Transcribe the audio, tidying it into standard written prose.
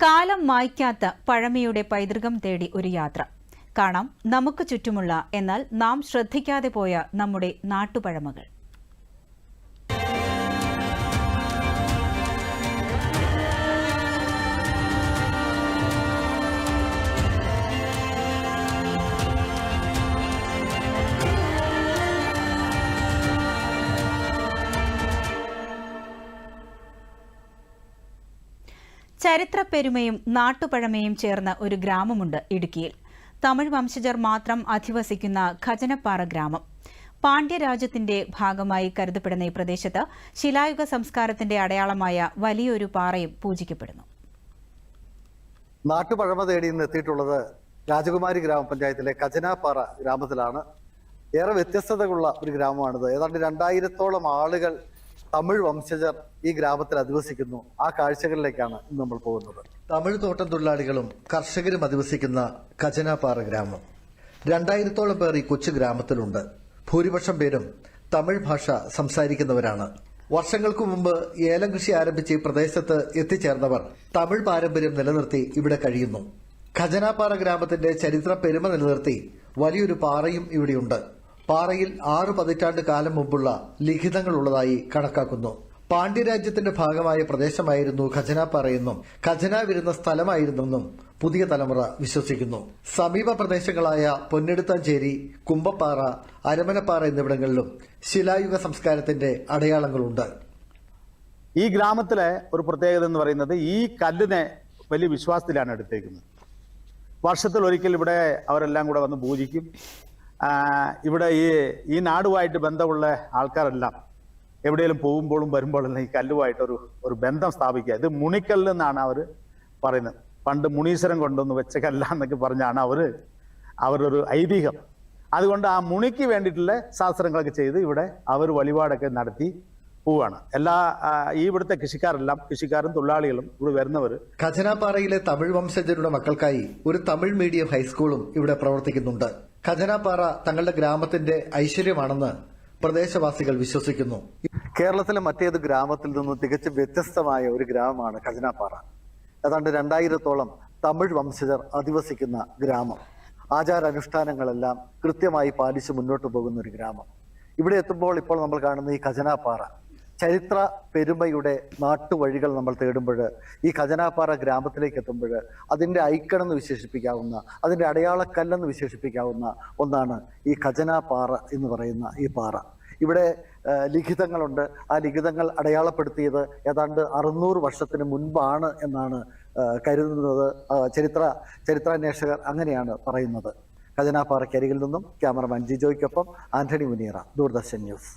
കാലം മായ്ക്കാത്ത പഴമയുടെ പൈതൃകം തേടി ഒരു യാത്ര. കാണാം നമുക്ക് ചുറ്റുമുള്ള എന്നാൽ നാം ശ്രദ്ധിക്കാതെ പോയ നമ്മുടെ നാട്ടുപഴമകൾ. ചരിത്രപ്പെരുമയും നാട്ടുപഴമയും ചേർന്ന ഒരു ഗ്രാമമുണ്ട് ഇടുക്കിയിൽ. തമിഴ് വംശജർ മാത്രം അധിവസിക്കുന്ന ഖജനപ്പാറ ഗ്രാമം. പാണ്ഡ്യരാജ്യത്തിന്റെ ഭാഗമായി കരുതപ്പെടുന്ന ഈ പ്രദേശത്ത് ശിലായുഗ സംസ്കാരത്തിന്റെ അടയാളമായ വലിയൊരു പാറയും പൂജിക്കപ്പെടുന്നു. നാട്ടുപഴമ തേടി ഇന്ന് എത്തിയിട്ടുള്ളത് രാജകുമാരി ഗ്രാമപഞ്ചായത്തിലെ ഖജനപ്പാറ ഗ്രാമത്തിലാണ്. ഏറെ വ്യത്യസ്തതകളുള്ള ഒരു ഗ്രാമമാണിത്. ഏതാണ്ട് 2000-ഓളം ആളുകൾ തമിഴ് വംശജർ ഈ ഗ്രാമത്തിൽ അധിവസിക്കുന്നു. ആ കാഴ്ചകളിലേക്കാണ് ഇന്ന് നമ്മൾ പോകുന്നത്. തമിഴ് തോട്ടം തൊഴിലാളികളും കർഷകരും അധിവസിക്കുന്ന ഖജനപ്പാറ ഗ്രാമം. 2000-ഓളം പേർ ഈ കൊച്ചു ഗ്രാമത്തിലുണ്ട്. ഭൂരിപക്ഷം പേരും തമിഴ് ഭാഷ സംസാരിക്കുന്നവരാണ്. വർഷങ്ങൾക്കു മുമ്പ് ഏലം കൃഷി ആരംഭിച്ച് ഈ പ്രദേശത്ത് എത്തിച്ചേർന്നവർ തമിഴ് പാരമ്പര്യം നിലനിർത്തി ഇവിടെ കഴിയുന്നു. ഖജനപ്പാറ ഗ്രാമത്തിന്റെ ചരിത്ര പെരുമ നിലനിർത്തി വലിയൊരു പാറയും ഇവിടെയുണ്ട്. പാറയിൽ 6 പതിറ്റാണ്ട് കാലം മുമ്പുള്ള ലിഖിതങ്ങളുള്ളതായി കണക്കാക്കുന്നു. പാണ്ഡ്യരാജ്യത്തിന്റെ ഭാഗമായ പ്രദേശമായിരുന്നു ഖജനപ്പാറയെന്നും ഖജന വരുന്ന സ്ഥലമായിരുന്നെന്നും പുതിയ തലമുറ വിശ്വസിക്കുന്നു. സമീപ പ്രദേശങ്ങളായ പൊന്നെടുത്താഞ്ചേരി, കുമ്പപ്പാറ, അരമനപ്പാറ എന്നിവിടങ്ങളിലും ശിലായുഗ സംസ്കാരത്തിന്റെ അടയാളങ്ങളുണ്ട്. ഈ ഗ്രാമത്തിലെ ഒരു പ്രത്യേകത എന്ന് പറയുന്നത് ഈ കല്ലിനെ വലിയ വിശ്വാസത്തിലാണ് എടുത്തേക്കുന്നത്. വർഷത്തിൽ ഒരിക്കൽ ഇവിടെ അവരെല്ലാം കൂടെ വന്ന് പൂജിക്കും. ഇവിടെ ഈ നാടുമായിട്ട് ബന്ധമുള്ള ആൾക്കാരെല്ലാം എവിടെയെങ്കിലും പോകുമ്പോഴും വരുമ്പോഴെല്ലാം ഈ കല്ലുമായിട്ട് ഒരു ബന്ധം സ്ഥാപിക്കുക. ഇത് മുണിക്കല്ല് എന്നാണ് അവർ പറയുന്നത്. പണ്ട് മുനീശ്വരൻ കൊണ്ടുവന്ന് വെച്ച കല്ലാന്നൊക്കെ പറഞ്ഞാണ് അവരൊരു ഐതിഹ്യം. അതുകൊണ്ട് ആ മുണിക്ക് വേണ്ടിയിട്ടുള്ള ശാസ്ത്രങ്ങളൊക്കെ ചെയ്ത് ഇവിടെ അവർ വഴിപാടൊക്കെ നടത്തി പോവാണ്. ഇവിടുത്തെ കൃഷിക്കാരും തൊഴിലാളികളും ഇവിടെ വരുന്നവർ. ഖജനപ്പാറയിലെ തമിഴ് വംശജരുടെ മക്കൾക്കായി ഒരു തമിഴ് മീഡിയം ഹൈസ്കൂളും ഇവിടെ പ്രവർത്തിക്കുന്നുണ്ട്. ഖജനപ്പാറ തങ്ങളുടെ ഗ്രാമത്തിന്റെ ഐശ്വര്യമാണെന്ന് പ്രദേശവാസികൾ വിശ്വസിക്കുന്നു. കേരളത്തിലെ മറ്റേത് ഗ്രാമത്തിൽ നിന്നും തികച്ചും വ്യത്യസ്തമായ ഒരു ഗ്രാമമാണ് ഖജനപ്പാറ. ഏതാണ്ട് 2000-ഓളം തമിഴ് വംശജർ അധിവസിക്കുന്ന ഗ്രാമം. ആചാരാനുഷ്ഠാനങ്ങളെല്ലാം കൃത്യമായി പാലിച്ച് മുന്നോട്ട് പോകുന്ന ഒരു ഗ്രാമം. ഇവിടെ എത്തുമ്പോൾ ഇപ്പോൾ നമ്മൾ കാണുന്ന ഈ ഖജനപ്പാറ ചരിത്ര പെരുമയുടെ നാട്ടുവഴികൾ നമ്മൾ തേടുമ്പോൾ ഈ ഖജനപ്പാറ ഗ്രാമത്തിലേക്ക് എത്തുമ്പോൾ അതിൻ്റെ ഐക്കണെന്ന് വിശേഷിപ്പിക്കാവുന്ന, അതിൻ്റെ അടയാളക്കല്ലെന്ന് വിശേഷിപ്പിക്കാവുന്ന ഒന്നാണ് ഈ ഖജനപ്പാറ എന്ന് പറയുന്ന ഈ പാറ. ഇവിടെ ലിഖിതങ്ങളുണ്ട്. ആ ലിഖിതങ്ങൾ അടയാളപ്പെടുത്തിയത് ഏതാണ്ട് 600 വർഷത്തിന് മുൻപാണ് എന്നാണ് കരുതുന്നത്. ചരിത്രാന്വേഷകർ അങ്ങനെയാണ് പറയുന്നത്. ഖജനപ്പാറയ്ക്കരികിൽ നിന്നും ക്യാമറമാൻ ജിജോയ്ക്കൊപ്പം ആന്റണി മുനിയറ, ദൂരദർശൻ ന്യൂസ്.